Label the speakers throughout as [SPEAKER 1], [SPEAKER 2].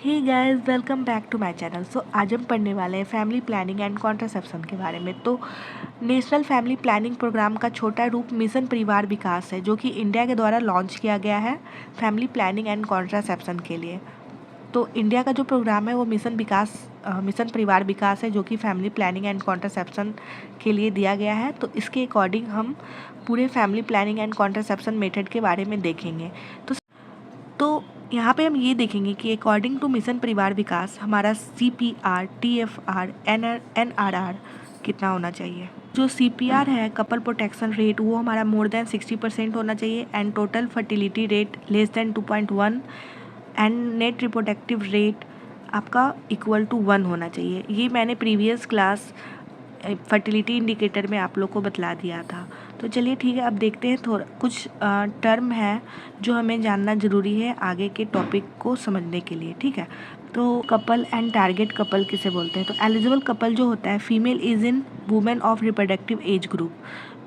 [SPEAKER 1] Hey guys, welcome back to my channel. आज हम पढ़ने वाले हैं फैमिली प्लानिंग एंड कॉन्ट्रासेप्शन के बारे में। तो नेशनल फैमिली प्लानिंग प्रोग्राम का छोटा रूप मिशन परिवार विकास है, जो कि इंडिया के द्वारा लॉन्च किया गया है फैमिली प्लानिंग एंड कॉन्ट्रासेप्शन के लिए। तो इंडिया का जो प्रोग्राम है वो मिशन परिवार विकास है, जो कि फैमिली प्लानिंग एंड कॉन्ट्रासेप्शन के लिए दिया गया है। तो इसके अकॉर्डिंग हम पूरे family planning and contraception method के बारे में देखेंगे। तो यहाँ पे हम ये देखेंगे कि अकॉर्डिंग टू मिशन परिवार विकास हमारा CPR, TFR, NRR कितना होना चाहिए। जो CPR है, कपल प्रोटेक्शन रेट, वो हमारा मोर देन 60% होना चाहिए, and total fertility rate less than 2.1, and net reproductive rate आपका इक्वल टू 1 होना चाहिए। ये मैंने प्रीवियस क्लास फर्टिलिटी इंडिकेटर में आप लोग को बतला दिया था। तो चलिए ठीक है, अब देखते हैं थोड़ा कुछ टर्म है जो हमें जानना ज़रूरी है आगे के टॉपिक को समझने के लिए। ठीक है, तो कपल एंड टारगेट कपल किसे बोलते हैं। तो एलिजिबल कपल जो होता है, female is in women of reproductive age group.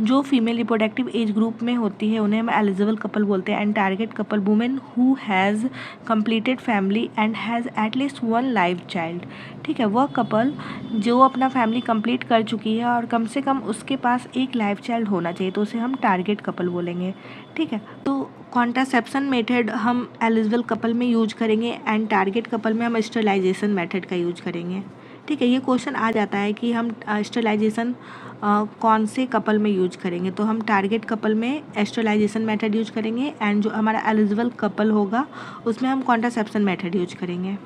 [SPEAKER 1] जो फीमेल रिप्रोडक्टिव एज ग्रुप में होती है उन्हें हम एलिजिबल कपल बोलते हैं। And target couple, women who has completed family and has at least 1 live child. ठीक है, वह कपल जो अपना फैमिली कंप्लीट कर चुकी है और कम से कम उसके पास एक लाइव चाइल्ड होना चाहिए, तो उसे हम टारगेट कपल बोलेंगे। ठीक है, तो कॉन्ट्रासेप्शन मेथड हम एलिजिबल कपल में यूज करेंगे, एंड टारगेट कपल में हम स्टरलाइजेशन मेथड का यूज करेंगे। ठीक है, ये क्वेश्चन आ जाता है कि हम स्टरलाइजेशन कौन से कपल में यूज करेंगे। तो हम टारगेट कपल में स्टरलाइजेशन मेथड यूज करेंगे, एंड जो हमारा एलिजिबल कपल होगा उसमें हम कॉन्ट्रासेप्शन मेथड यूज करेंगे।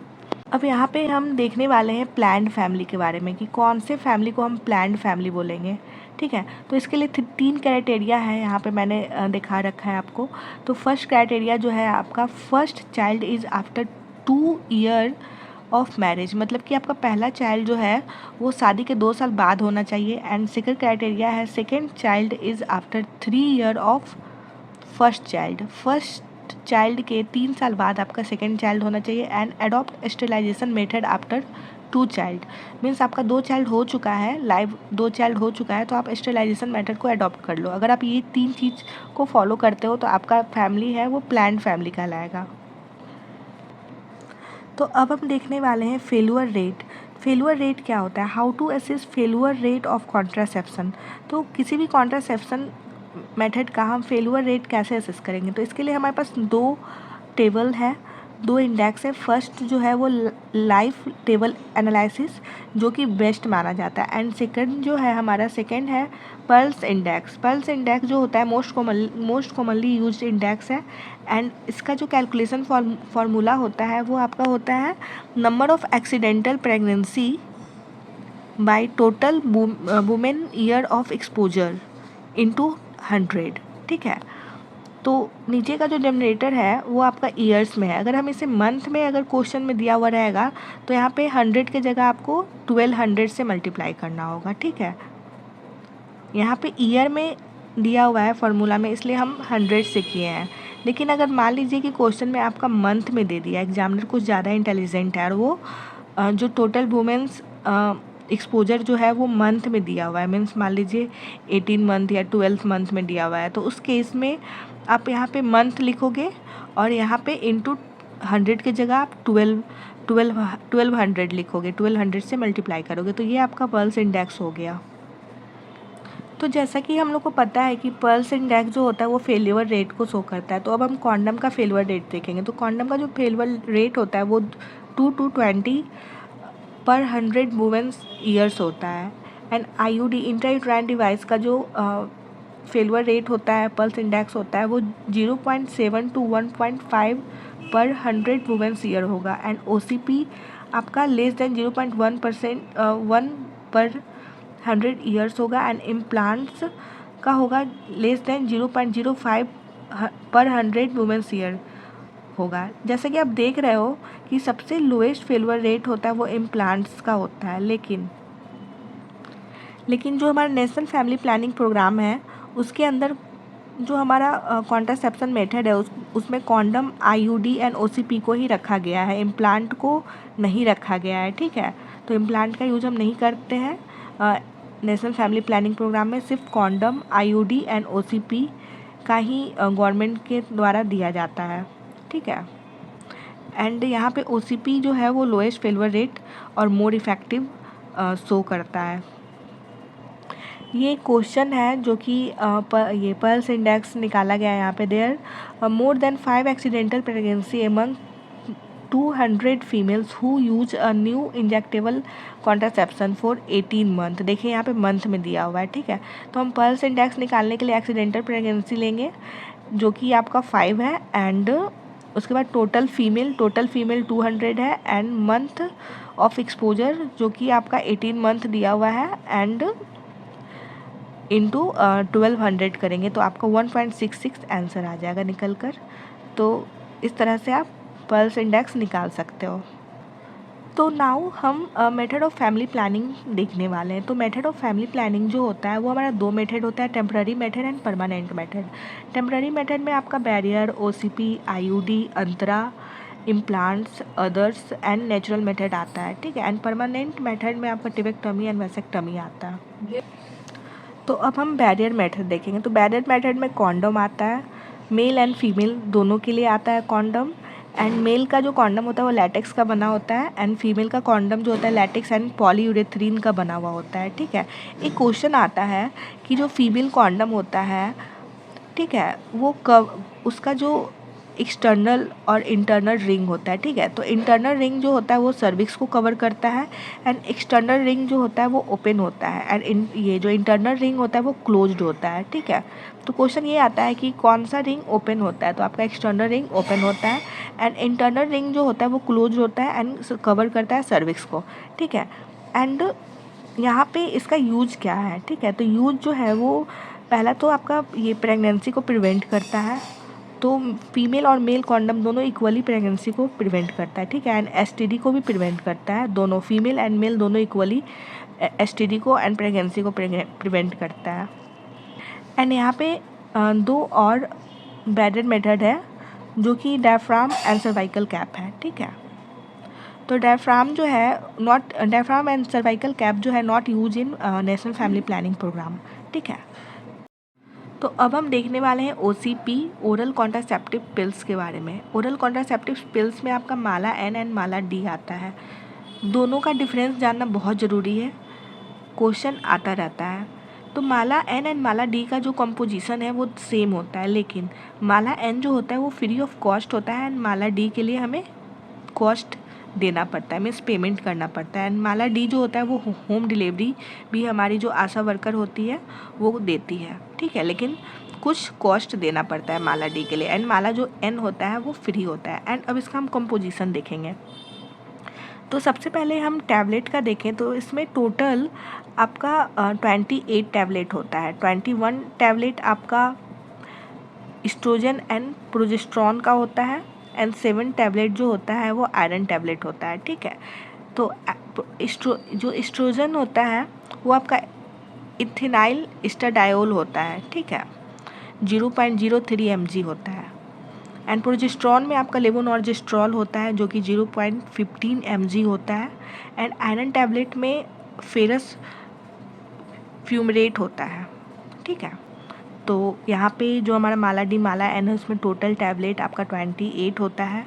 [SPEAKER 1] अब यहाँ पे हम देखने वाले हैं प्लान्ड फैमिली के बारे में कि कौन से फैमिली को हम प्लान्ड फैमिली बोलेंगे। ठीक है, तो इसके लिए 3 क्राइटेरिया है, यहाँ पे मैंने दिखा रखा है आपको। तो फर्स्ट क्राइटेरिया जो है आपका, first child is after 2 year of marriage, मतलब कि आपका पहला चाइल्ड जो है वो शादी के 2 साल बाद होना चाहिए। एंड सेकंड क्राइटेरिया है, second child is after 3 year of first child के 3 साल बाद आपका सेकेंड चाइल्ड होना चाहिए। And adopt sterilisation method after 2 child, means आपका 2 चाइल्ड हो चुका है, लाइव 2 चाइल्ड हो चुका है, तो आप स्टेलाइजेशन मेथड को अडॉप्ट कर लो। अगर आप ये 3 चीज़ को फॉलो करते हो तो आपका फैमिली है वो प्लान्ड फैमिली कहलाएगा। तो अब हम देखने वाले हैं फेल्यूर रेट। फेल्यूर रेट क्या होता है, how to assess failure rate of contraception. तो किसी भी कॉन्ट्रासेप्शन मेथड का हम फेल्यूर रेट कैसे असेस करेंगे। तो इसके लिए हमारे पास 2 टेबल है, 2 इंडेक्स है। फर्स्ट जो है वो लाइफ टेबल एनालिसिस, जो कि बेस्ट माना जाता है। एंड सेकंड जो है हमारा, सेकंड है पल्स इंडेक्स। पल्स इंडेक्स जो होता है मोस्ट कॉमनली यूज्ड इंडेक्स है। एंड इसका जो कैलकुलेशन फार्मूला होता है वो आपका होता है number of accidental pregnancy by total women year of exposure into 100। ठीक है, तो नीचे का जो जनरेटर है वो आपका ईयर्स में है। अगर हम इसे मंथ में अगर क्वेश्चन में दिया हुआ रहेगा तो यहाँ पे 100 की जगह आपको 1200 से मल्टीप्लाई करना होगा। ठीक है, यहाँ पे ईयर में दिया हुआ है फार्मूला में, इसलिए हम 100 से किए हैं। लेकिन अगर मान लीजिए कि क्वेश्चन में आपका मंथ में दे दिया, एग्जामिनर कुछ ज़्यादा इंटेलिजेंट है और वो जो टोटल वुमेन्स एक्सपोजर जो है वो मंथ में दिया हुआ है, मीन्स मान लीजिए 18 मंथ या 12th मंथ में दिया हुआ है, तो उस केस में आप यहाँ पे मंथ लिखोगे और यहाँ पे इंटू 100 की जगह आप 1200 लिखोगे, 1200 से मल्टीप्लाई करोगे, तो ये आपका पल्स इंडेक्स हो गया। तो जैसा कि हम लोग को पता है कि पल्स इंडेक्स जो होता है वो फेल्यूर रेट को शो करता है। तो अब हम कॉन्डम का फेल्यूर रेट देखेंगे। तो कॉन्डम का जो फेल्यूर रेट होता है वो 2 to 20 पर 100 वुमेन्स ईयर्स होता है। एंड IUD इंट्रायूटेराइन डिवाइस का जो फेल्यूर रेट होता है, पल्स इंडेक्स होता है, वो 0.7 to 1.5 पर 100 वुमेन्स ईयर होगा। एंड OCP आपका लेस देन 0.1% 1 पर 100 ईयर्स होगा। एंड इम्प्लांट्स का होगा लेस देन 0.05 पर 100 वुमेन्स ईयर होगा। जैसे कि आप देख रहे हो कि सबसे लोएस्ट फेल्यूर रेट होता है वो इम्प्लांट्स का होता है। लेकिन जो हमारा नेशनल फैमिली प्लानिंग प्रोग्राम है उसके अंदर जो हमारा कॉन्ट्रासेप्शन मेथड है उसमें कॉन्डम, IUD एंड OCP को ही रखा गया है, इम्प्लांट को नहीं रखा गया है। ठीक है, तो इम्प्लांट का यूज हम नहीं करते हैं नेशनल फैमिली प्लानिंग प्रोग्राम में। सिर्फ कॉन्डम, IUD एंड OCP का ही गवर्नमेंट के द्वारा दिया जाता है। ठीक है, एंड यहाँ पे OCP जो है वो लोएस्ट फेलवर रेट और मोर इफ़ेक्टिव शो करता है। ये क्वेश्चन है जो कि ये पल्स इंडेक्स निकाला गया है यहाँ पे। There more than 5 accidental pregnancy among 200 females who use a new injectable contraception for 18 month. देखिए यहाँ पे मंथ में दिया हुआ है, ठीक है। तो हम पल्स इंडेक्स निकालने के लिए एक्सीडेंटल प्रेगनेंसी लेंगे जो कि आपका 5 है, एंड उसके बाद टोटल फीमेल 200 है, एंड मंथ ऑफ एक्सपोजर जो कि आपका 18 मंथ दिया हुआ है, एंड इंटू 1200 करेंगे तो आपका 1.66 आंसर आ जाएगा निकल कर। तो इस तरह से आप पल्स इंडेक्स निकाल सकते हो। तो नाउ हम मेथड ऑफ फैमिली प्लानिंग देखने वाले हैं। तो मेथड ऑफ फैमिली प्लानिंग जो होता है वो हमारा 2 मेथड होता है, temporary method and permanent method. Temporary method में आपका barrier, OCP, IUD, Antara, implants, others and natural method आता है, ठीक है। एंड परमानेंट मेथड में आपका टिबेक्टमी एंड वैसेक्टमी आता है। तो अब हम बैरियर मेथड देखेंगे। तो बैरियर मेथड में कॉन्डम आता है, मेल एंड फीमेल दोनों के लिए आता है कॉन्डम। एंड मेल का जो कॉन्डम होता है वो लैटेक्स का बना होता है, एंड फीमेल का कॉन्डम जो होता है लैटेक्स एंड पॉलीयूरेथ्रीन का बना हुआ होता है, ठीक है। एक क्वेश्चन आता है कि जो फीमेल कॉन्डम होता है, ठीक है, वो कब उसका जो एक्सटर्नल और इंटरनल रिंग होता है, ठीक है। तो इंटरनल रिंग जो होता है वो सर्विक्स को कवर करता है, एंड एक्सटर्नल रिंग जो होता है वो ओपन होता है, एंड ये जो इंटरनल रिंग होता है वो क्लोज्ड होता है, ठीक है। तो क्वेश्चन ये आता है कि कौन सा रिंग ओपन होता है। तो आपका एक्सटर्नल रिंग ओपन होता है, एंड इंटरनल रिंग जो होता है वो क्लोज्ड होता है एंड कवर करता है सर्विक्स को, ठीक है। एंड यहाँ पे इसका यूज क्या है, ठीक है। तो यूज जो है वो पहला तो आपका ये प्रेगनेंसी को प्रिवेंट करता है। तो फीमेल और मेल कॉन्डम दोनों इक्वली प्रेगनेंसी को प्रिवेंट करता है, ठीक है। एंड STD को भी प्रिवेंट करता है, दोनों फीमेल एंड मेल दोनों इक्वली STD को एंड प्रेगनेंसी को प्रिवेंट करता है। एंड यहाँ पे 2 और बैरियर मेथड है जो कि डायफ्राम एंड सर्वाइकल कैप है, ठीक है। तो डायफ्राम जो है डायफ्राम एंड सर्वाइकल कैप जो है not use in national family planning programme, ठीक है। तो अब हम देखने वाले हैं OCP, ओरल कॉन्ट्रासेप्टिव पिल्स के बारे में। ओरल कॉन्ट्रासेप्टिव पिल्स में आपका माला N एंड माला D आता है। दोनों का डिफरेंस जानना बहुत ज़रूरी है, क्वेश्चन आता रहता है। तो माला N एंड माला D का जो कंपोजिशन है वो सेम होता है, लेकिन माला N जो होता है वो फ्री ऑफ कॉस्ट होता है, एंड माला D के लिए हमें कॉस्ट देना पड़ता है, मीन्स पेमेंट करना पड़ता है। एंड माला D जो होता है वो होम डिलीवरी भी हमारी जो आशा वर्कर होती है वो देती है, ठीक है, लेकिन कुछ कॉस्ट देना पड़ता है माला D के लिए। एंड माला जो N होता है वो फ्री होता है। एंड अब इसका हम कंपोजिशन देखेंगे। तो सबसे पहले हम टैबलेट का देखें तो इसमें टोटल आपका 28 टैबलेट होता है। 21 टैबलेट आपका एस्ट्रोजन एंड प्रोजेस्टेरॉन का होता है, एंड 7 टैबलेट जो होता है वो आयरन टैबलेट होता है, ठीक है। तो जो एस्ट्रोजन होता है वो आपका इथेनाइल एस्ट्राडायोल होता है, ठीक है, 0.03 mg होता है। एंड प्रोजेस्टेरॉन में आपका लेवोनॉर्जेस्ट्रॉल होता है जो कि 0.15 mg होता है। एंड आयरन टैबलेट में फेरस फ्यूमरेट होता है, ठीक है। तो यहाँ पे जो हमारा माला D माला N है उसमें टोटल टैबलेट आपका 28 होता है।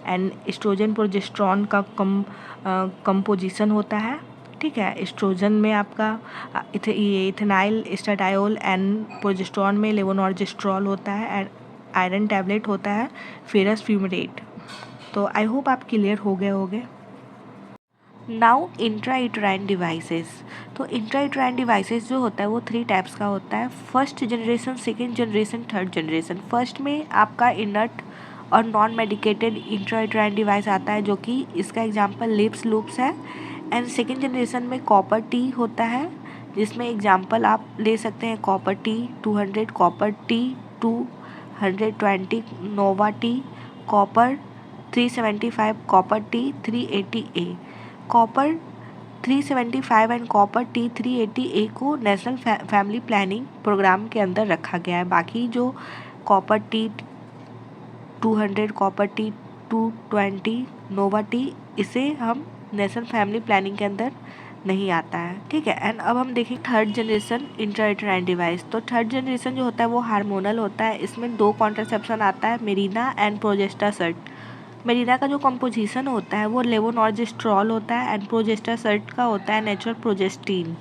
[SPEAKER 1] एंड एस्ट्रोजन प्रोजेस्टेरॉन का कंपोजिशन होता है, ठीक है। एस्ट्रोजन में आपका ये इथेनाइल एस्ट्राडायोल, एंड प्रोजेस्टेरॉन में लेवोनॉर्जेस्ट्रॉल होता है, एंड आयरन टैबलेट होता है फेरस फ्यूमरेट। तो आई होप आप क्लियर हो गए होंगे। Now intrauterine devices. तो इंट्रायूटेराइन डिवाइसेस जो होता है वो 3 टाइप्स का होता है, first generation, second generation, third generation. First में आपका इनर्ट और नॉन मेडिकेटेड इंट्रायूटेराइन डिवाइस आता है जो कि इसका एग्जांपल लिप्स लूप्स है। एंड सेकेंड जनरेशन में कॉपर टी होता है जिसमें एग्जांपल आप ले सकते हैं copper T 200, copper T 220, Nova T, copper 375, copper T 380A। Copper 375 and copper T 380A को नेशनल फैमिली प्लानिंग प्रोग्राम के अंदर रखा गया है। बाकी जो कॉपर टी 200, कॉपर टी 220, नोवा टी, इसे हम नेशनल फैमिली प्लानिंग के अंदर नहीं आता है, ठीक है। एंड अब हम देखें थर्ड जनरेशन इंट्रायूटेराइन डिवाइस। तो थर्ड जनरेशन जो होता है वो हार्मोनल होता है। इसमें 2 कॉन्ट्रासेप्शन आता है, मेरिना एंड प्रोजेस्टासर्ट, मेरिना का जो कंपोजिशन होता है वो लेवोनॉर्जेस्ट्रॉल होता है एंड प्रोजेस्टासर्ट का होता है नेचुरल प्रोजेस्टीन।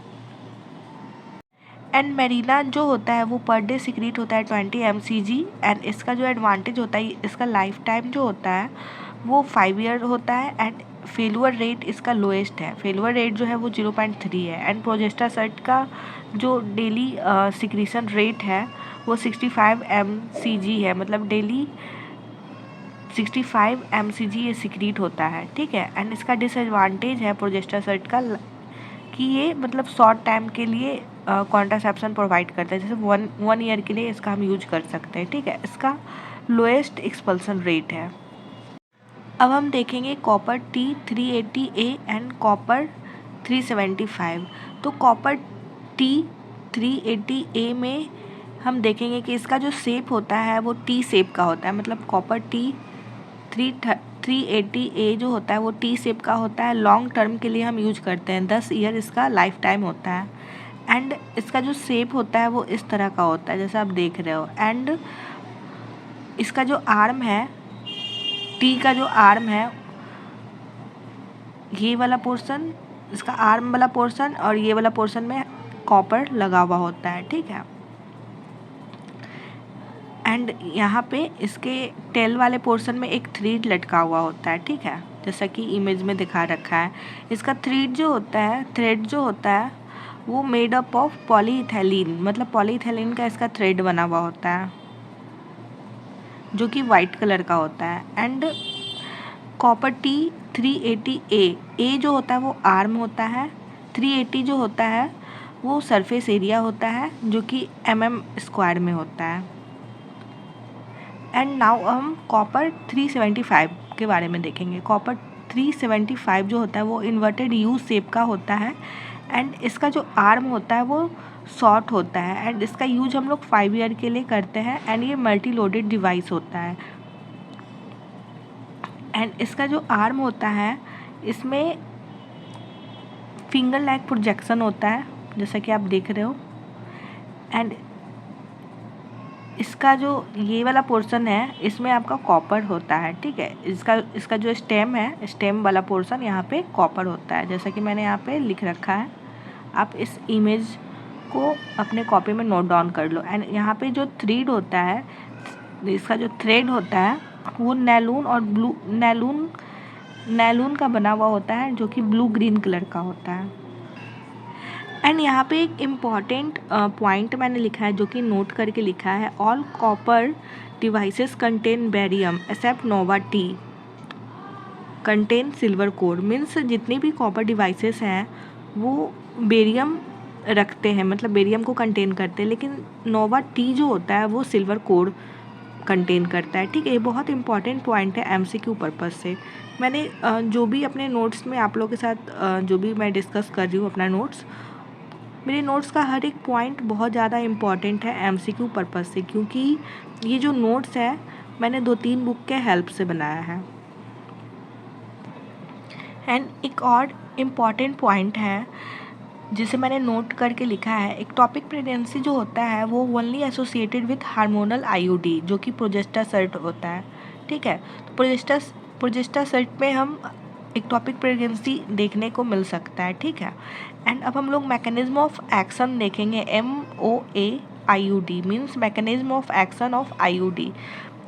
[SPEAKER 1] एंड मेरिना जो होता है वो पर डे सिक्रीट होता है 20 mcg एंड इसका जो एडवांटेज होता है इसका लाइफ टाइम जो होता है वो 5 ईयर होता है एंड फेलुअर रेट इसका लोएस्ट है। फेलुअर रेट जो है वो 0.3 है एंड प्रोजेस्टासर्ट का जो डेली सिक्रीशन रेट है वो 65 mcg है, मतलब डेली 65 mcg ये सिक्रीट होता है, ठीक है। एंड इसका डिसएडवांटेज है प्रोजेस्टासर्ट का कि ये मतलब शॉर्ट टाइम के लिए कॉन्ट्रासेप्शन प्रोवाइड करता है, जैसे वन ईयर के लिए इसका हम यूज कर सकते हैं, ठीक है। इसका लोएस्ट एक्सपल्सन रेट है। अब हम देखेंगे कॉपर T380A एंड कॉपर 375। तो कॉपर T380A में हम देखेंगे कि इसका जो शेप होता है वो टी शेप का होता है, मतलब कॉपर T380A जो होता है वो टी शेप का होता है। लॉन्ग टर्म के लिए हम यूज करते हैं, 10 ईयर इसका लाइफ टाइम होता है। एंड इसका जो शेप होता है वो इस तरह का होता है जैसा आप देख रहे हो। एंड इसका जो आर्म है, टी का जो आर्म है, ये वाला पोर्शन, इसका आर्म वाला पोर्शन और ये वाला पोर्शन में कॉपर लगा हुआ होता है, ठीक है। एंड यहाँ पे इसके टेल वाले पोर्शन में एक थ्रेड लटका हुआ होता है, ठीक है, जैसा कि इमेज में दिखा रखा है। इसका थ्रेड जो होता है वो मेड अप ऑफ पॉलीइथेलीन, मतलब पॉलीइथेलीन का इसका थ्रेड बना हुआ होता है जो कि वाइट कलर का होता है। एंड कॉपर T380A जो होता है वो आर्म होता है, 380 जो होता है वो सरफेस एरिया होता है जो कि mm² में होता है। एंड नाउ हम कॉपर 375 के बारे में देखेंगे। कॉपर 375 जो होता है वो इन्वर्टेड यू शेप का होता है एंड इसका जो आर्म होता है वो शॉर्ट होता है एंड इसका यूज हम लोग 5 ईयर के लिए करते हैं एंड ये मल्टी लोडेड डिवाइस होता है। एंड इसका जो आर्म होता है इसमें फिंगर लाइक प्रोजेक्शन होता है जैसा कि आप देख रहे हो। एंड इसका जो ये वाला पोर्शन है इसमें आपका कॉपर होता है, ठीक है। इसका जो स्टेम है, स्टेम वाला पोर्शन यहाँ पे कॉपर होता है जैसा कि मैंने यहाँ पे लिख रखा है। आप इस इमेज को अपने कॉपी में नोट डाउन कर लो। एंड यहाँ पे जो थ्रेड होता है, इसका जो थ्रेड होता है वो नैलून और नैलून का बना हुआ होता है जो कि ब्लू ग्रीन कलर का होता है। एंड यहाँ पे एक इम्पॉर्टेंट पॉइंट मैंने लिखा है जो कि नोट करके लिखा है, all copper devices contain barium except nova T contain silver core. Means जितनी भी कॉपर डिवाइसेस हैं वो बेरियम रखते हैं, मतलब बेरियम को कंटेन करते हैं, लेकिन नोवा टी जो होता है वो सिल्वर कोर कंटेन करता है, ठीक है। ये बहुत इंपॉर्टेंट पॉइंट है एमसीक्यू पर्पस से। मैंने जो भी अपने नोट्स में आप लोगों के साथ जो भी मैं डिस्कस कर रही हूँ अपना नोट्स, मेरे नोट्स का हर एक पॉइंट बहुत ज़्यादा इम्पॉर्टेंट है एमसीक्यू पर्पस से, क्योंकि ये जो नोट्स है मैंने 2-3 बुक के हेल्प से बनाया है। एंड एक और इम्पॉर्टेंट पॉइंट है जिसे मैंने नोट करके लिखा है, एक टॉपिक प्रेगनेंसी जो होता है वो only associated with hormonal IUD जो कि प्रोजेस्टासर्ट होता है, ठीक है। तो प्रोजेस्टासर्ट में हम एक टॉपिक प्रेगनेंसी देखने को मिल सकता है, ठीक है। एंड अब हम लोग मैकेनिज्म ऑफ एक्शन देखेंगे। MOAIUD means mechanism of action of IUD.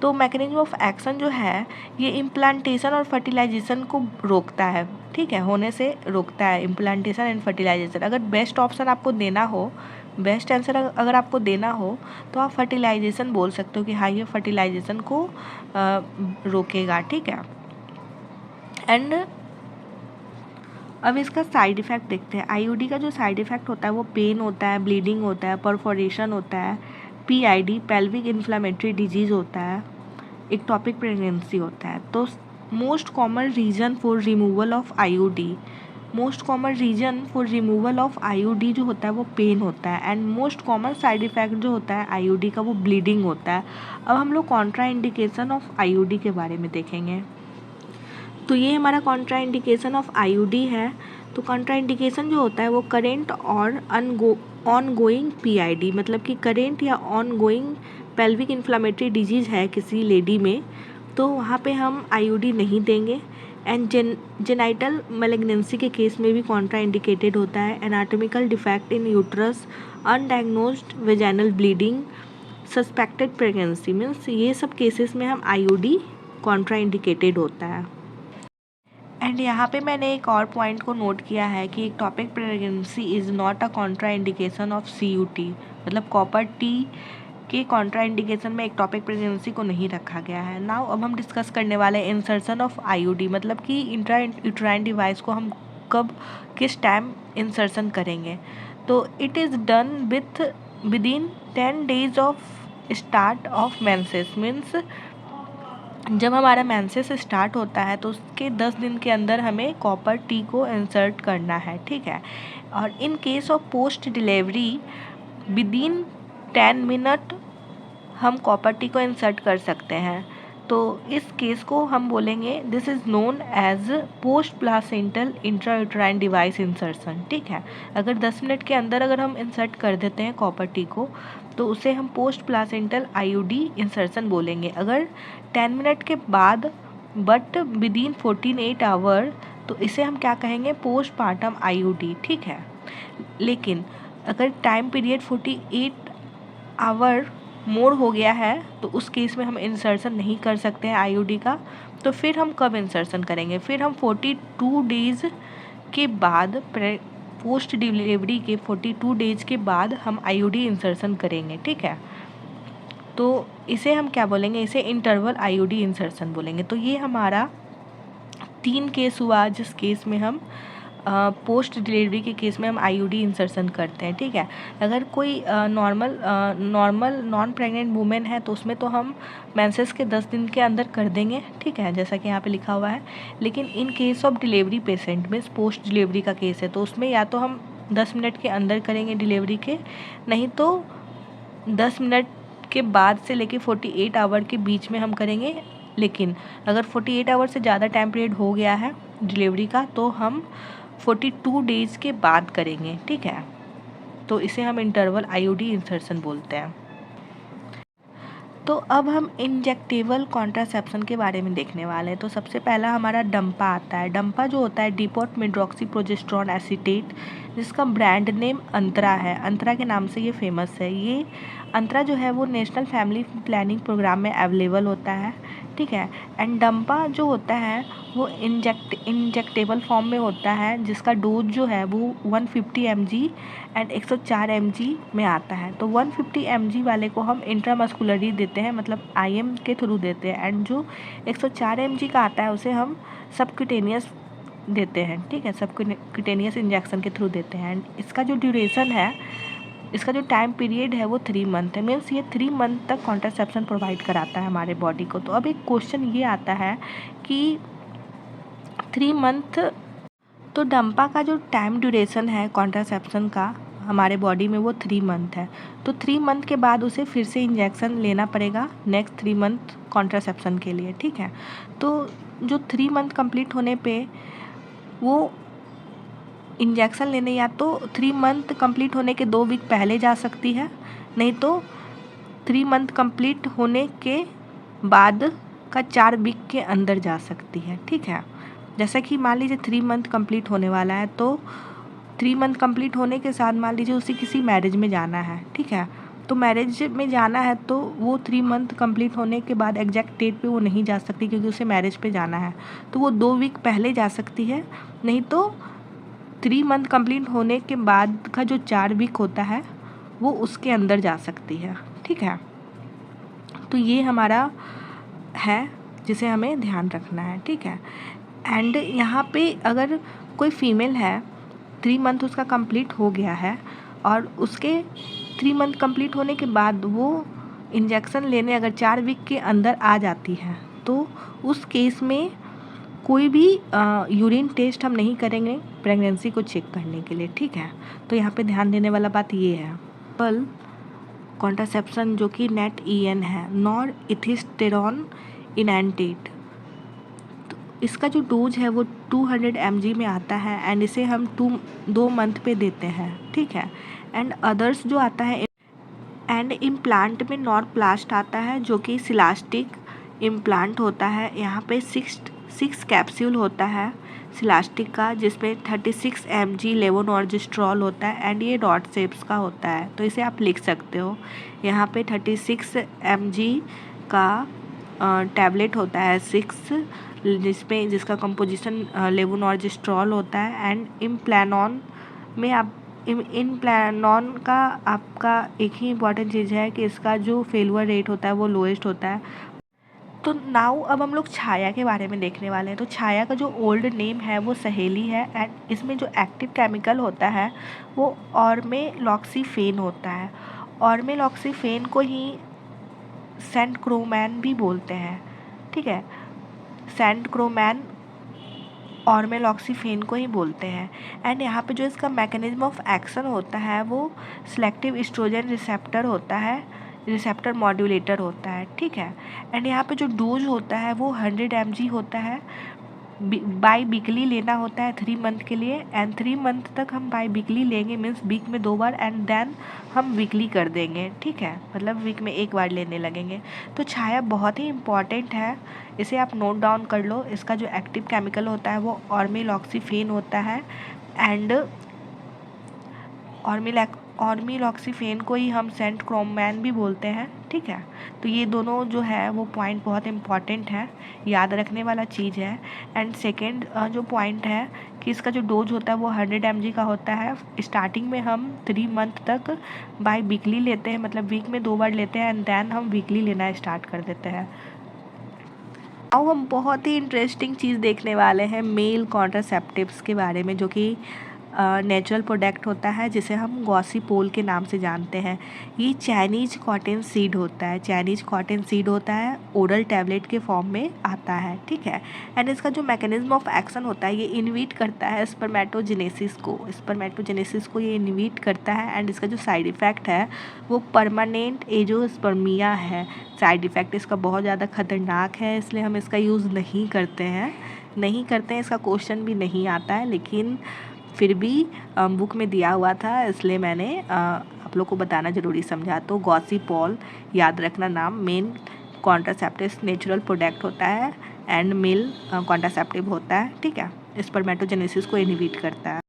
[SPEAKER 1] तो मैकेनिज्म ऑफ एक्शन जो है ये इम्प्लांटेशन और फर्टिलाइजेशन को रोकता है, ठीक है, होने से रोकता है इम्प्लांटेशन एंड फर्टिलाइजेशन। अगर बेस्ट ऑप्शन आपको देना हो, बेस्ट आंसर अगर आपको देना हो तो आप फर्टिलाइजेशन बोल सकते हो कि हाँ ये फर्टिलाइजेशन को रोकेगा, ठीक है। एंड अब इसका साइड इफ़ेक्ट देखते हैं। आईयूडी का जो साइड इफ़ेक्ट होता है वो पेन होता है, ब्लीडिंग होता है, परफोरेशन होता है, PID पेल्विक इन्फ्लामेटरी डिजीज़ होता है, एक्टोपिक प्रेगनेंसी होता है। तो most common reason for removal of IUD, most common reason for removal of IUD जो होता है वो पेन होता है। And most common side effect जो होता है आईयूडी का वो ब्लीडिंग होता है। अब हम लोग कॉन्ट्रा इंडिकेशन ऑफ आईयूडी के बारे में देखेंगे। तो ये हमारा कॉन्ट्रा इंडिकेशन ऑफ आईयूडी है। तो कॉन्ट्रा इंडिकेशन जो होता है वो करेंट और ऑनगोइंग PID, मतलब कि करेंट या ऑनगोइंग पेल्विक इन्फ्लामेटरी डिजीज़ है किसी लेडी में, तो वहाँ पे हम आईयूडी नहीं देंगे। एंड जेनाइटल मैलिग्नेंसी के केस में भी कॉन्ट्रा इंडिकेटेड होता है। Anatomical defect in uterus, undiagnosed vaginal bleeding, suspected pregnancy, means ये सब केसेस में हम आईयूडी कॉन्ट्रा इंडिकेटेड होता है। एंड यहाँ पे मैंने एक और पॉइंट को नोट किया है कि ectopic pregnancy is not a Contra indication of CUT, मतलब कॉपर टी के कॉन्ट्रा इंडिकेशन में एक्टोपिक प्रेगनेंसी को नहीं रखा गया है। नाउ अब हम डिस्कस करने वाले हैं इंसर्शन ऑफ आईयूडी, मतलब कि इंट्रा यूट्राइन डिवाइस को हम कब किस टाइम इंसर्शन करेंगे। तो it is done within 10 days of start of menses, means जब हमारा मेंसेस स्टार्ट होता है तो उसके 10 दिन के अंदर हमें कॉपर टी को इंसर्ट करना है, ठीक है। और in case of post delivery within 10 minute हम कॉपर टी को इंसर्ट कर सकते हैं। तो इस केस को हम बोलेंगे this is known as post placental intrauterine device insertion, ठीक है। अगर 10 मिनट के अंदर अगर हम इंसर्ट कर देते हैं कॉपर टी को तो उसे हम पोस्ट प्लासेंटल आईयूडी इंसर्शन बोलेंगे। अगर 10 मिनट के बाद बट विदिन 48 आवर तो इसे हम क्या कहेंगे, पोस्ट पार्टम आईयूडी, ठीक है। लेकिन अगर टाइम पीरियड 48 आवर मोर हो गया है तो उस केस में हम इंसर्शन नहीं कर सकते हैं आईयूडी का। तो फिर हम कब इंसर्शन करेंगे, फिर हम 42 डेज़ के बाद, पोस्ट डिलीवरी के 42 डेज़ के बाद हम आईयूडी इंसर्शन करेंगे, ठीक है। तो इसे हम क्या बोलेंगे, इसे इंटरवल आईयूडी इंसर्शन बोलेंगे। तो ये हमारा 3 केस हुआ जिस केस में हम पोस्ट डिलीवरी के केस में हम आईयूडी इंसर्शन करते हैं, ठीक है। अगर कोई नॉर्मल नॉन प्रेग्नेंट वुमेन है तो उसमें तो हम मेंसेस के 10 दिन के अंदर कर देंगे, ठीक है, जैसा कि यहाँ पे लिखा हुआ है। लेकिन इन केस ऑफ डिलीवरी पेशेंट में पोस्ट डिलीवरी का केस है तो उसमें या तो हम 10 मिनट के अंदर करेंगे डिलीवरी के, नहीं तो 10 मिनट के बाद से लेके 48 आवर के बीच में हम करेंगे। लेकिन अगर 48 आवर से ज़्यादा टाइम पीरियड हो गया है डिलीवरी का तो हम 42 डेज़ के बाद करेंगे, ठीक है। तो इसे हम इंटरवल आईयूडी इंसर्शन बोलते हैं। तो अब हम इंजेक्टेबल कॉन्ट्रासेप्शन के बारे में देखने वाले हैं। तो सबसे पहला हमारा डंपा आता है। डंपा जो होता है डिपोट मेड्रोक्सी प्रोजेस्टेरोन एसीटेट, जिसका ब्रांड नेम अंतरा है, अंतरा के नाम से ये फेमस है। ये अंतरा जो है वो नेशनल फैमिली प्लानिंग प्रोग्राम में अवेलेबल होता है, ठीक है। एंड डंपा जो होता है वो इंजेक्टेबल फॉर्म में होता है, जिसका डोज जो है वो 150 mg एंड 104 mg में आता है। तो 150 mg वाले को हम इंट्रामस्कुलरी देते हैं, मतलब IM के थ्रू देते हैं। एंड जो 104 mg का आता है उसे हम सबक्यूटेनियस देते हैं, ठीक है, सबक्यूटेनियस इंजेक्शन के थ्रू देते हैं। एंड इसका जो ड्यूरेशन है, इसका जो टाइम पीरियड है वो 3 मंथ है, मीन्स ये 3 मंथ तक कॉन्ट्रासेप्शन प्रोवाइड कराता है हमारे बॉडी को। तो अब एक क्वेश्चन ये आता है कि 3 मंथ, तो डंपा का जो टाइम ड्यूरेशन है कॉन्ट्रासेप्शन का हमारे बॉडी में वो 3 मंथ है। तो 3 मंथ के बाद उसे फिर से इंजेक्शन लेना पड़ेगा नेक्स्ट 3 मंथ कॉन्ट्रासेप्शन के लिए, ठीक है। तो जो 3 मंथ कंप्लीट होने पे वो इंजेक्शन लेने या तो 3 मंथ कंप्लीट होने के 2 वीक पहले जा सकती है, नहीं तो 3 मंथ कंप्लीट होने के बाद का 4 वीक के अंदर जा सकती है, ठीक है। जैसा कि मान लीजिए 3 मंथ कंप्लीट होने वाला है तो 3 मंथ कंप्लीट होने के साथ मान लीजिए उसे किसी मैरिज में जाना है, ठीक है। तो मैरिज में जाना है तो वो 3 मंथ कंप्लीट होने के बाद एग्जैक्ट डेट पे वो नहीं जा सकती क्योंकि उसे मैरिज पे जाना है, तो वो 2 वीक पहले जा सकती है, नहीं तो 3 मंथ कंप्लीट होने के बाद का जो 4 वीक होता है वो उसके अंदर जा सकती है, ठीक है। तो ये हमारा है जिसे हमें ध्यान रखना है, ठीक है। एंड यहाँ पे अगर कोई फीमेल है 3 मंथ उसका कंप्लीट हो गया है और उसके 3 मंथ कंप्लीट होने के बाद वो इंजेक्शन लेने अगर 4 वीक के अंदर आ जाती है तो उस केस में कोई भी यूरिन टेस्ट हम नहीं करेंगे प्रेगनेंसी को चेक करने के लिए, ठीक है। तो यहाँ पे ध्यान देने वाला बात ये है। पल कॉन्ट्रासेप्शन जो कि नेट EN है, नॉर इथिस्टेरॉन इनएंटेट, तो इसका जो डोज है वो 200 mg में आता है एंड इसे हम 2 मंथ पे देते हैं, ठीक है। एंड अदर्स जो आता है एंड इम्प्लांट में नॉरप्लास्ट आता है जो कि सिलास्टिक इम्प्लांट होता है। यहाँ पे सिक्स कैप्सूल होता है सिलास्टिक का, जिसमें 36 mg लेवोनॉर्जिस्ट्रॉल होता है एंड ये डॉट शेप्स का होता है, तो इसे आप लिख सकते हो। यहाँ पे 36 mg का टैबलेट होता है 6, जिसका कंपोजिशन लेवोनॉर्जिस्ट्रॉल होता है। एंड इम्प्लानॉन में आप इम्प्लानॉन का आपका एक ही इम्पॉर्टेंट चीज़ है कि इसका जो फेलुअर रेट होता है वो लोएस्ट होता है। तो नाउ अब हम लोग छाया के बारे में देखने वाले हैं। तो छाया का जो ओल्ड नेम है वो सहेली है एंड इसमें जो एक्टिव केमिकल होता है वो ऑर्मेलॉक्सीफेन होता है। ऑर्मेलॉक्सीफेन को ही सेंटक्रोमैन भी बोलते हैं, ठीक है। सेंटक्रोमैन ऑर्मेलॉक्सीफेन को ही बोलते हैं। एंड यहाँ पे जो इसका मैकेनिज्म ऑफ एक्शन होता है वो सिलेक्टिव एस्ट्रोजन रिसेप्टर होता है, रिसेप्टर मॉड्यूलेटर होता है, ठीक है। एंड यहाँ पे जो डोज होता है वो 100 mg होता है। बाई वीकली लेना होता है 3 मंथ के लिए एंड 3 मंथ तक हम बाई वीकली लेंगे, मीन्स वीक में 2 बार एंड देन हम वीकली कर देंगे, ठीक है, मतलब वीक में 1 बार लेने लगेंगे। तो छाया बहुत ही इम्पॉर्टेंट है, इसे आप नोट डाउन कर लो। इसका जो एक्टिव केमिकल होता है वो ऑर्मेलॉक्सीफेन होता है एंड ऑर्मेलॉक्सीफेन को ही हम सेंटक्रोमैन भी बोलते हैं, ठीक है। तो ये दोनों जो है वो पॉइंट बहुत इंपॉर्टेंट है, याद रखने वाला चीज़ है। एंड सेकेंड जो पॉइंट है कि इसका जो डोज होता है वो 100 mg का होता है। स्टार्टिंग में हम 3 मंथ तक बाय वीकली लेते हैं, मतलब वीक में 2 बार लेते हैं एंड देन हम वीकली लेना स्टार्ट कर देते हैं। अब हम बहुत ही इंटरेस्टिंग चीज़ देखने वाले हैं मेल कॉन्ट्रासेप्टिव्स के बारे में, जो कि नेचुरल प्रोडक्ट होता है जिसे हम गॉसिपोल के नाम से जानते हैं। ये चाइनीज कॉटन सीड होता है, चाइनीज कॉटन सीड होता है, ओरल टैबलेट के फॉर्म में आता है, ठीक है। एंड इसका जो मैकेनिज्म ऑफ एक्शन होता है ये इनविट करता है स्पर्मेटोजेनेसिस को ये इनविट करता है। एंड इसका जो साइड इफ़ेक्ट है वो परमानेंट एजोस्पर्मिया है। साइड इफ़ेक्ट इसका बहुत ज़्यादा खतरनाक है, इसलिए हम इसका यूज़ नहीं करते हैं, इसका क्वेश्चन भी नहीं आता है, लेकिन फिर भी बुक में दिया हुआ था इसलिए मैंने आप लोग को बताना ज़रूरी समझा। तो गॉसिपोल याद रखना नाम, मेन कॉन्ट्रासेप्टिव नेचुरल प्रोडक्ट होता है एंड मेल कॉन्ट्रासेप्टिव होता है, ठीक है। स्पर्मेटोजेनेसिस को इनहिबिट करता है।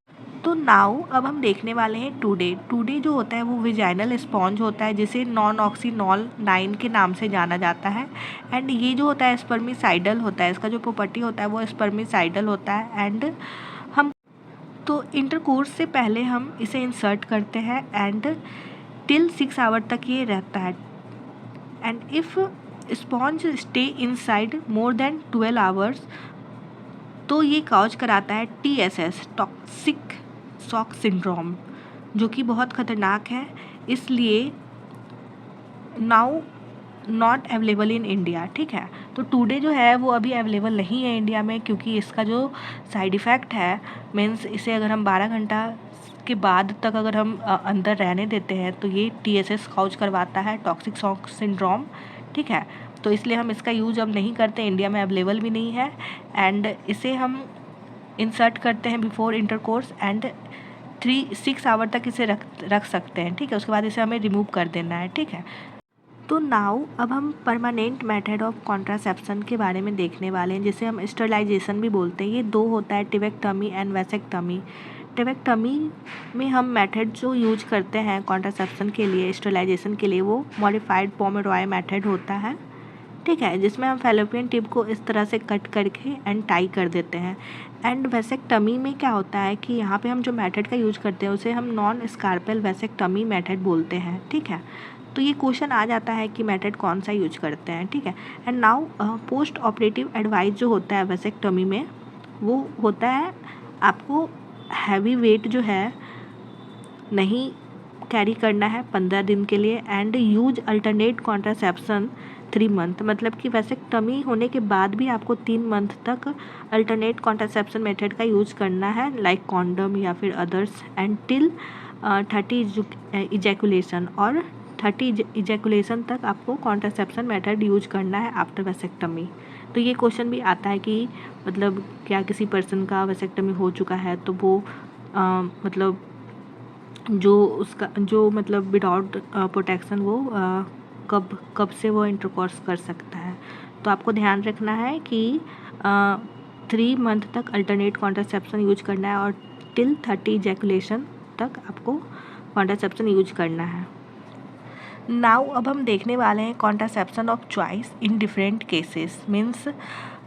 [SPEAKER 1] तो नाउ अब हम देखने वाले हैं टुडे जो होता है वो विजाइनल स्पॉन्ज होता है जिसे नॉन-ऑक्सिनॉल 9 के नाम से जाना जाता है। एंड ये जो होता है स्पर्मिसाइडल होता है, इसका जो प्रॉपर्टी होता है वो स्पर्मिसाइडल होता है। एंड हम तो इंटरकोर्स से पहले हम इसे इंसर्ट करते हैं एंड टिल 6 आवर तक ये रहता है। And if sponge stay inside more than 12 hours तो ये कॉज कराता है TSS, टॉक्सिक शॉक सिंड्रोम, जो कि बहुत ख़तरनाक है। इसलिए now not available in India, ठीक है। तो टुडे जो है वो अभी अवेलेबल नहीं है इंडिया में, क्योंकि इसका जो साइड इफ़ेक्ट है, मीन्स इसे अगर हम 12 घंटा के बाद तक अगर हम अंदर रहने देते हैं तो ये TSS कॉज करवाता है, टॉक्सिक शॉक सिंड्रोम, ठीक है। तो इसलिए हम इसका यूज़ अब नहीं करते, इंडिया में अवेलेबल भी नहीं है। एंड इसे हम इंसर्ट करते हैं बिफोर इंटरकोर्स एंड 6 आवर तक इसे रख सकते हैं, ठीक है। उसके बाद इसे हमें रिमूव कर देना है, ठीक है। तो नाउ अब हम परमानेंट मेथड ऑफ कॉन्ट्रासेप्शन के बारे में देखने वाले हैं, जिसे हम स्टरलाइजेशन भी बोलते हैं। ये 2 होता है, टिवेक्टमी एंड वैसेक्टमी। टिवेक्टमी में हम मेथड जो यूज करते हैं कॉन्ट्रासेप्शन के लिए, स्टरलाइजेशन के लिए, वो मॉडिफाइड पोमेरॉय मेथड होता है, ठीक है, जिसमें हम फैलोपियन टिप को इस तरह से कट करके एंड टाई कर देते हैं। एंड वैसेक्टमी में क्या होता है कि यहाँ पे हम जो मेथड का यूज करते हैं उसे हम नॉन स्कार्पेल वैसेक्टमी मेथड बोलते हैं, ठीक है। तो ये क्वेश्चन आ जाता है कि मेथड कौन सा यूज करते हैं, ठीक है। And now post operative advice जो होता है वैसेक्टमी में, वो होता है आपको हैवी वेट जो है नहीं कैरी करना है 15 दिन के लिए and use alternate contraception 3 month, मतलब कि वैसेक्टमी होने के बाद भी आपको 3 मंथ तक अल्टरनेट कॉन्ट्रासेप्शन मेथड का यूज करना है, लाइक कॉन्डम या फिर अदर्स, एंड टिल 30 इजैकुलेशन, और 30 इजैकुलेशन तक आपको कॉन्ट्रासेप्शन मेथड यूज करना है आफ्टर वैसेक्टमी। तो ये क्वेश्चन भी आता है कि मतलब क्या किसी पर्सन का वैसेक्टमी हो चुका है तो वो मतलब जो मतलब विदाउट प्रोटेक्शन वो कब से वो इंटरकोर्स कर सकता है। तो आपको ध्यान रखना है कि 3 मंथ तक अल्टरनेट कॉन्ट्रासेप्शन यूज करना है और टिल 30 इजैकुलेशन तक आपको कॉन्ट्रासेप्शन यूज करना है। नाउ अब हम देखने वाले हैं contraception of choice in different cases. Means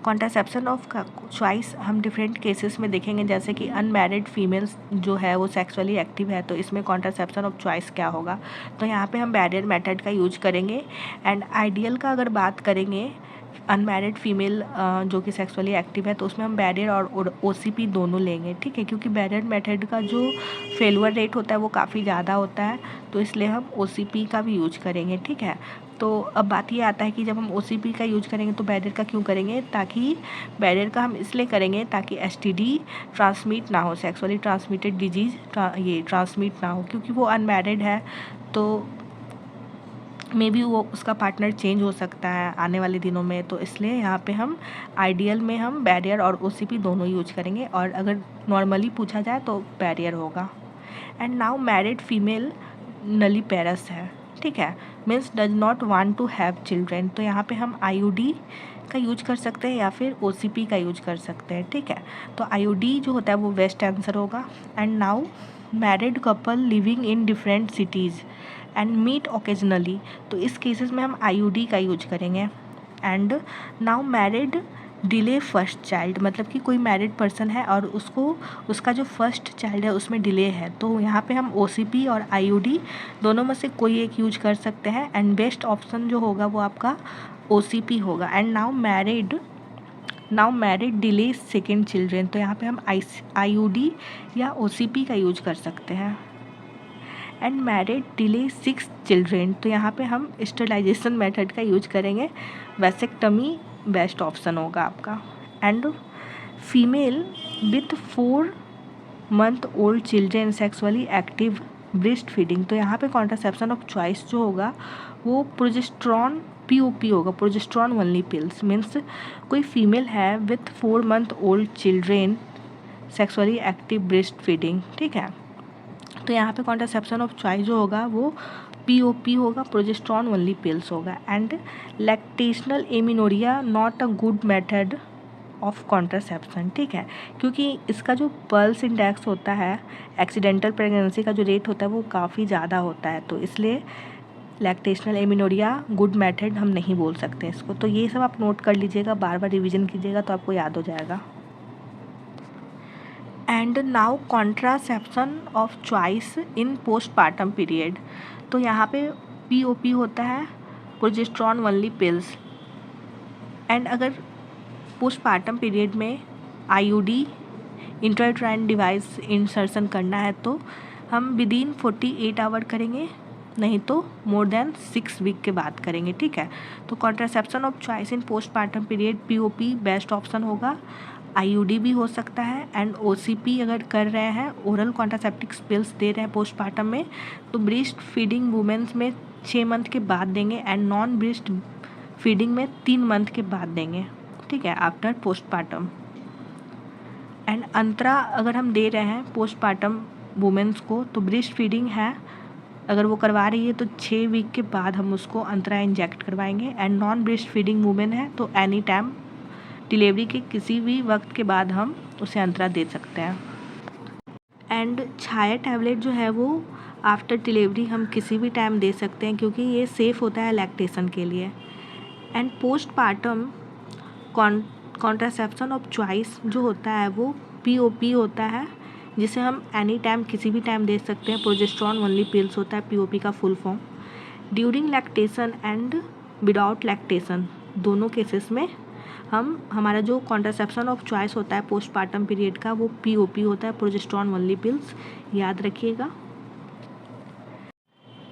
[SPEAKER 1] contraception of choice हम डिफरेंट केसेस में देखेंगे, जैसे कि अनमैरिड फीमेल्स जो है वो सेक्सुअली एक्टिव है तो इसमें कॉन्ट्रासेप्शन ऑफ चॉइस क्या होगा। तो यहाँ पे हम बैरियर मेथड का यूज करेंगे। एंड आइडियल का अगर बात करेंगे अनमैरिड फीमेल जो कि सेक्सुअली एक्टिव है तो उसमें हम बैरियर और OCP दोनों लेंगे, ठीक है, क्योंकि बैरियर मेथड का जो फेलुअर रेट होता है वो काफ़ी ज़्यादा होता है, तो इसलिए हम OCP का भी यूज करेंगे, ठीक है। तो अब बात ये आता है कि जब हम OCP का यूज करेंगे तो बैरियर का क्यों करेंगे, ताकि बैरियर का हम इसलिए करेंगे ताकि STD ट्रांसमिट ना हो, सेक्सुअली ट्रांसमिटेड डिजीज़ ये ट्रांसमिट ना हो, क्योंकि वो अनमैरिड है तो मे बी वो उसका पार्टनर चेंज हो सकता है आने वाले दिनों में। तो इसलिए यहाँ पे हम आइडियल में हम बैरियर और OCP दोनों यूज करेंगे, और अगर नॉर्मली पूछा जाए तो बैरियर होगा। And now married female nulliparous है, ठीक है, means does not want to have children, तो यहाँ पे हम IUD का यूज कर सकते हैं या फिर OCP का यूज कर सकते हैं, ठीक है। तो IUD जो होता है वो बेस्ट आंसर होगा। And now married couple living in different cities and meet occasionally, तो इस केसेस में हम IUD का यूज करेंगे। And now married delay first child, मतलब कि कोई मैरिड पर्सन है और उसका जो फर्स्ट चाइल्ड है उसमें डिले है, तो यहाँ पे हम OCP और IUD दोनों में से कोई एक यूज कर सकते हैं। एंड बेस्ट ऑप्शन जो होगा वो आपका OCP होगा। And now married delay second children, तो यहाँ पे हम IUD या OCP का यूज कर सकते हैं। एंड मैरिड डिले 6 चिल्ड्रेन, तो यहाँ पे हम स्टरलाइजेशन मेथड का यूज करेंगे, वैसेक्टमी बेस्ट ऑप्शन होगा आपका। And female with 4 month old children sexually active breast feeding, तो यहाँ पे कॉन्ट्रासेप्शन ऑफ चॉइस जो होगा वो प्रोजेस्टेरॉन POP होगा, प्रोजेस्टेरॉन ओनली पिल्स। मीन्स कोई फीमेल है with 4 month old children sexually active breast feeding, ठीक है, तो यहाँ पे कॉन्ट्रासेप्शन ऑफ चॉइस जो होगा वो POP होगा, प्रोजेस्टेरॉन ओनली पिल्स होगा। And lactational amenorrhoea not a good method of contraception, ठीक है, क्योंकि इसका जो पल्स इंडेक्स होता है, एक्सीडेंटल प्रेगनेंसी का जो रेट होता है वो काफ़ी ज़्यादा होता है, तो इसलिए लैक्टेशनल एमिनोरिया गुड मेथड हम नहीं बोल सकते इसको। तो ये सब आप नोट कर लीजिएगा, बार बार रिविजन कीजिएगा तो आपको याद हो जाएगा। And now contraception of choice in postpartum period, तो यहाँ पे POP होता है, प्रोजेस्टेरॉन ओनली पिल्स। एंड अगर पोस्टपार्टम पीरियड में IUD इंट्रायूटेराइन डिवाइस इंसर्शन करना है तो हम विदिन 48 आवर करेंगे, नहीं तो मोर देन 6 वीक के बाद करेंगे, ठीक है। तो contraception of choice in postpartum period POP best option होगा, IUD भी हो सकता है। एंड OCP अगर कर रहे हैं, ओरल कॉन्ट्रासेप्टिव पिल्स दे रहे हैं पोस्टपार्टम में, तो ब्रेस्ट फीडिंग वुमेन्स में 6 मंथ के बाद देंगे एंड नॉन ब्रेस्ट फीडिंग में 3 मंथ के बाद देंगे, ठीक है, आफ्टर पोस्टपार्टम। एंड अंतरा अगर हम दे रहे हैं पोस्टपार्टम वुमेन्स को तो ब्रेस्ट फीडिंग है अगर वो करवा रही है तो 6 वीक के बाद हम उसको अंतरा इंजेक्ट करवाएंगे। And non breast feeding women है तो एनी टाइम डिलीवरी के किसी भी वक्त के बाद हम उसे अंतरा दे सकते हैं। एंड छाया टैबलेट जो है वो आफ्टर डिलीवरी हम किसी भी टाइम दे सकते हैं क्योंकि ये सेफ़ होता है लैक्टेशन के लिए। And postpartum contraception of choice जो होता है वो POP होता है, जिसे हम एनी टाइम किसी भी टाइम दे सकते हैं, प्रोजेस्टेरॉन ओनली पिल्स होता है POP का full form. During lactation and without lactation दोनों केसेस में हमारा जो कॉन्ट्रासेप्शन ऑफ चॉइस होता है पोस्टपार्टम पीरियड का वो POP होता है, प्रोजेस्टेरॉन ओनली पिल्स, याद रखिएगा।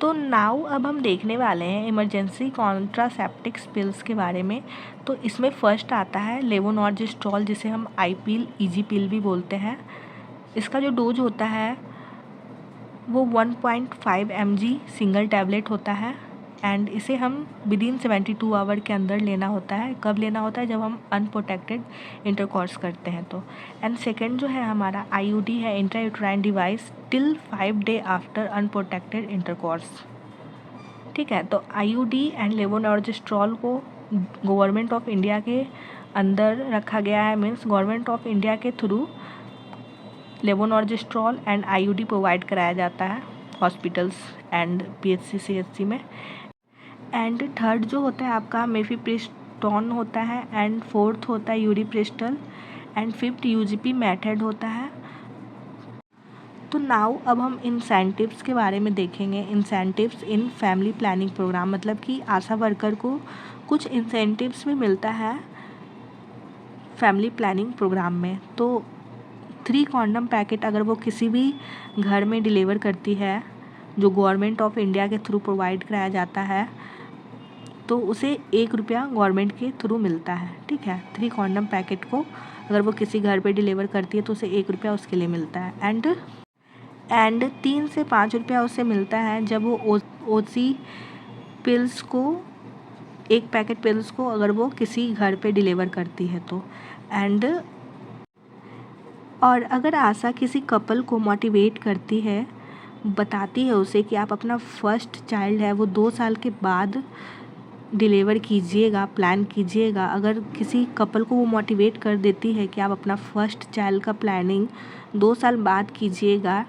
[SPEAKER 1] तो नाउ अब हम देखने वाले हैं इमरजेंसी कॉन्ट्रासेप्टिव पिल्स के बारे में। तो इसमें फर्स्ट आता है लेवोनॉर्जेस्ट्रॉल, जिसे हम आई पिल EG पिल भी बोलते हैं। इसका जो डोज होता है वो 1.5 mg सिंगल टैबलेट होता है एंड इसे हम विदिन 72 आवर के अंदर लेना होता है। कब लेना होता है? जब हम अनप्रोटेक्टेड इंटरकॉर्स करते हैं तो। एंड सेकेंड जो है हमारा IUD है, intrauterine device, till 5 day after unprotected intercourse, ठीक है। तो IUD एंड लेवोनॉर्जेस्ट्रॉल को गवर्नमेंट ऑफ इंडिया के अंदर रखा गया है, मीन्स गवर्नमेंट ऑफ इंडिया के थ्रू लेवोनॉर्जेस्ट्रॉल एंड आईयूडी प्रोवाइड कराया जाता है हॉस्पिटल्स एंड पीएचसी सीएचसी में। एंड थर्ड जो होता है आपका मेफिप्रिस्टोन होता है, एंड फोर्थ होता है यूरिप्रिस्टल, एंड फिफ्थ यूजीपी मेथड होता है। तो नाउ अब हम इंसेंटिव्स के बारे में देखेंगे। Incentives in family planning programme, मतलब कि आशा वर्कर को कुछ इंसेंटिव्स भी मिलता है फैमिली प्लानिंग प्रोग्राम में। तो 3 कॉन्डम पैकेट अगर वो किसी भी घर में डिलीवर करती है जो गवर्नमेंट ऑफ इंडिया के थ्रू प्रोवाइड कराया जाता है, तो उसे 1 रुपया गवर्नमेंट के थ्रू मिलता है। ठीक है, 3 कॉन्डम पैकेट को अगर वो किसी घर पे डिलीवर करती है तो उसे 1 रुपया उसके लिए मिलता है। एंड 3 से 5 रुपया उसे मिलता है जब वो ओसी पिल्स को, 1 पैकेट पिल्स को अगर वो किसी घर पे डिलीवर करती है तो। एंड और अगर आशा किसी कपल को मोटिवेट करती है, बताती है उसे कि आप अपना फर्स्ट चाइल्ड है वो 2 साल के बाद डिलीवर कीजिएगा, प्लान कीजिएगा, अगर किसी कपल को वो मोटिवेट कर देती है कि आप अपना फर्स्ट चाइल्ड का प्लानिंग 2 साल बाद कीजिएगा,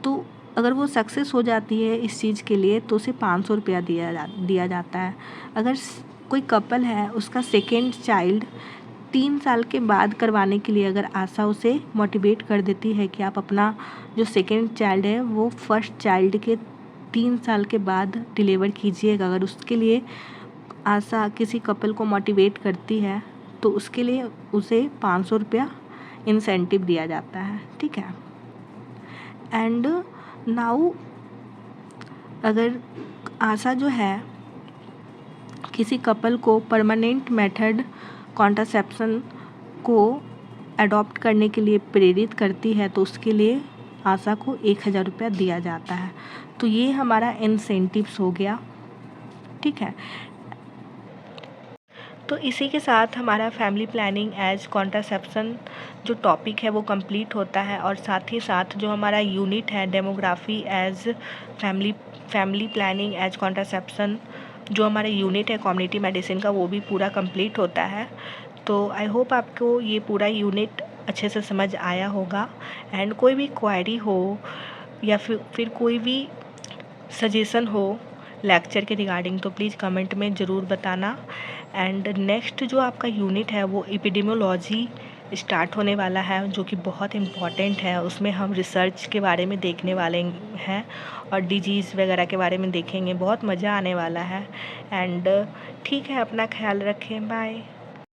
[SPEAKER 1] तो अगर वो सक्सेस हो जाती है इस चीज़ के लिए तो उसे 500 रुपया दिया जाता है। अगर कोई कपल है उसका सेकेंड चाइल्ड 3 साल के बाद करवाने के लिए अगर आशा उसे मोटिवेट कर देती है कि आप अपना जो सेकेंड चाइल्ड है वो फर्स्ट चाइल्ड के 3 साल के बाद डिलीवर कीजिएगा, अगर उसके लिए आशा किसी कपल को मोटिवेट करती है तो उसके लिए उसे 500 रुपया इंसेंटिव दिया जाता है। ठीक है। एंड नाउ अगर आशा जो है किसी कपल को परमानेंट मेथड कॉन्ट्रासेप्शन को अडॉप्ट करने के लिए प्रेरित करती है तो उसके लिए आशा को 1000 रुपया दिया जाता है। तो ये हमारा इंसेंटिव्स हो गया। ठीक है, तो इसी के साथ हमारा फैमिली प्लानिंग एज कॉन्ट्रासेप्शन जो टॉपिक है वो कंप्लीट होता है, और साथ ही साथ जो हमारा यूनिट है demography as family planning as contraception जो हमारा यूनिट है कम्युनिटी मेडिसिन का वो भी पूरा कंप्लीट होता है। तो आई होप आपको ये पूरा यूनिट अच्छे से समझ आया होगा। एंड कोई भी क्वेरी हो या फिर कोई भी सजेशन हो लेक्चर के रिगार्डिंग तो प्लीज़ कमेंट में ज़रूर बताना। एंड नेक्स्ट जो आपका यूनिट है वो एपिडेमियोलॉजी स्टार्ट होने वाला है जो कि बहुत इम्पॉर्टेंट है। उसमें हम रिसर्च के बारे में देखने वाले हैं और डिजीज़ वगैरह के बारे में देखेंगे, बहुत मज़ा आने वाला है। एंड ठीक है, अपना ख्याल रखें, बाय।